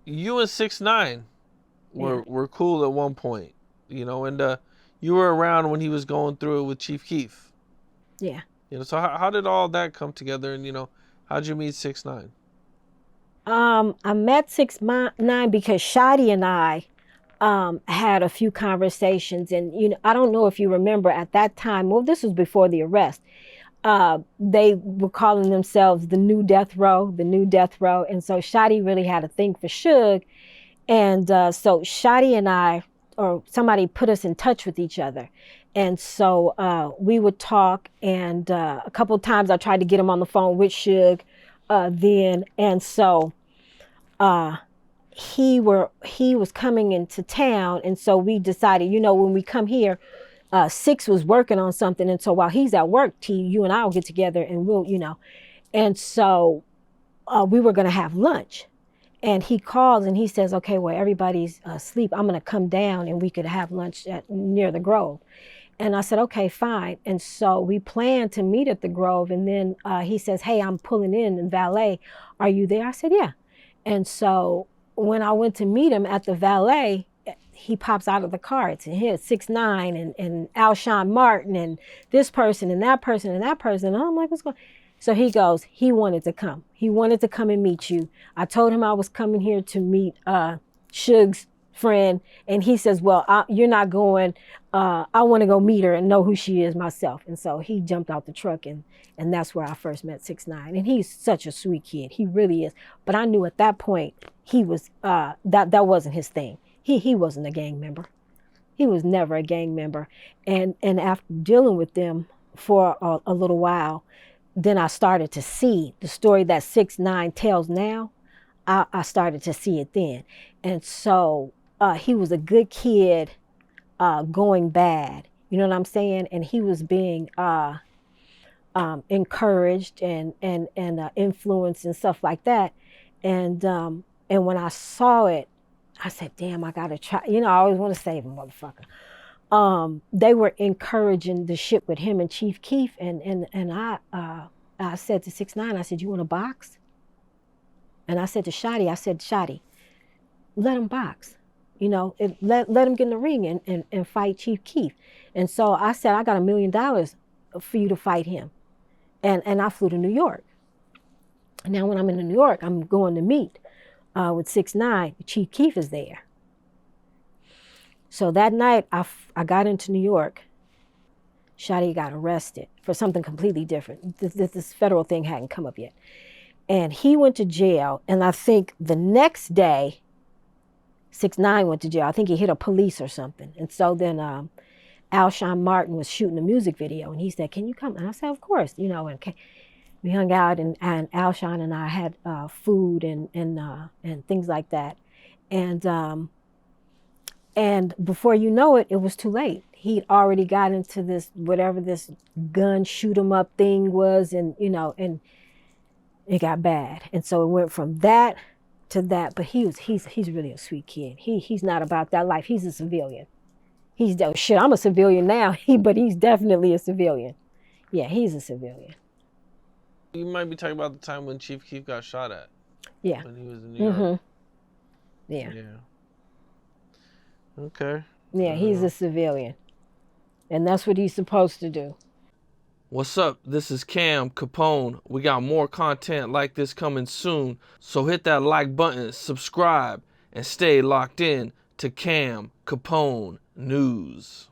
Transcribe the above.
you and 6ix9ine Yeah. were cool at one point, and you were around when he was going through it with Chief Keef. Yeah. So how did all that come together, and how'd you meet 6ix9ine? I met 6ix9ine because Shotty and I had a few conversations, and I don't know if you remember at that time. Well, this was before the arrest. They were calling themselves the New Death Row, and so Shotty really had a thing for Suge, and so Shotty and I, or somebody put us in touch with each other, and so we would talk, and a couple of times I tried to get him on the phone with Suge, then, and so. He was coming into town, and so we decided, when we come here, Six was working on something, and so while he's at work, you and I will get together and and so we were gonna have lunch, and he calls and he says, okay, well, everybody's asleep. I'm gonna come down and we could have lunch near the Grove. And I said, okay, fine. And so we planned to meet at the Grove, and then he says, hey, I'm pulling in valet. Are you there? I said, yeah. And so when I went to meet him at the valet, he pops out of the car. It's here, 6ix9ine and Alshon Martin and this person and that person and that person. And I'm like, what's going on? So he goes, he wanted to come. He wanted to come and meet you. I told him I was coming here to meet Suge's friend. And he says, well, you're not going. I want to go meet her and know who she is myself. And so he jumped out the truck, and that's where I first met 6ix9ine. And he's such a sweet kid. He really is. But I knew at that point he was that wasn't his thing. He wasn't a gang member. He was never a gang member. And after dealing with them for a little while, then I started to see the story that 6ix9ine tells now. I started to see it then. And so he was a good kid going bad. You know what I'm saying? And he was being encouraged and influenced and stuff like that. And when I saw it, I said, damn, I gotta try. I always want to save a motherfucker. They were encouraging the shit with him and Chief Keef, and I said to 6ix9ine, I said, you want to box? And I said to Shotty, let him box. Let him get in the ring and fight Chief Keef. And so I said, I got $1 million for you to fight him. And I flew to New York. And now when I'm in New York, I'm going to meet with 6ix9ine. Chief Keef is there. So that night, I got into New York. Shotty got arrested for something completely different. This federal thing hadn't come up yet. And he went to jail. And I think the next day, 6ix9ine went to jail. I think he hit a police or something. And so then Alshon Martin was shooting a music video. And he said, can you come? And I said, of course. And we hung out, and Alshon and I had food and things like that. And before you know it, it was too late. He'd already got into this, whatever this gun shoot 'em up thing was, and it got bad. And so it went from that to that. But he's really a sweet kid. He's not about that life. He's a civilian. Shit, I'm a civilian now, but he's definitely a civilian. Yeah, he's a civilian. You might be talking about the time when Chief Keef got shot at. Yeah. When he was in New York. Yeah. Okay. Yeah, he's a civilian. And that's what he's supposed to do. What's up? This is Cam Capone. We got more content like this coming soon. So hit that like button, subscribe, and stay locked in to Cam Capone News.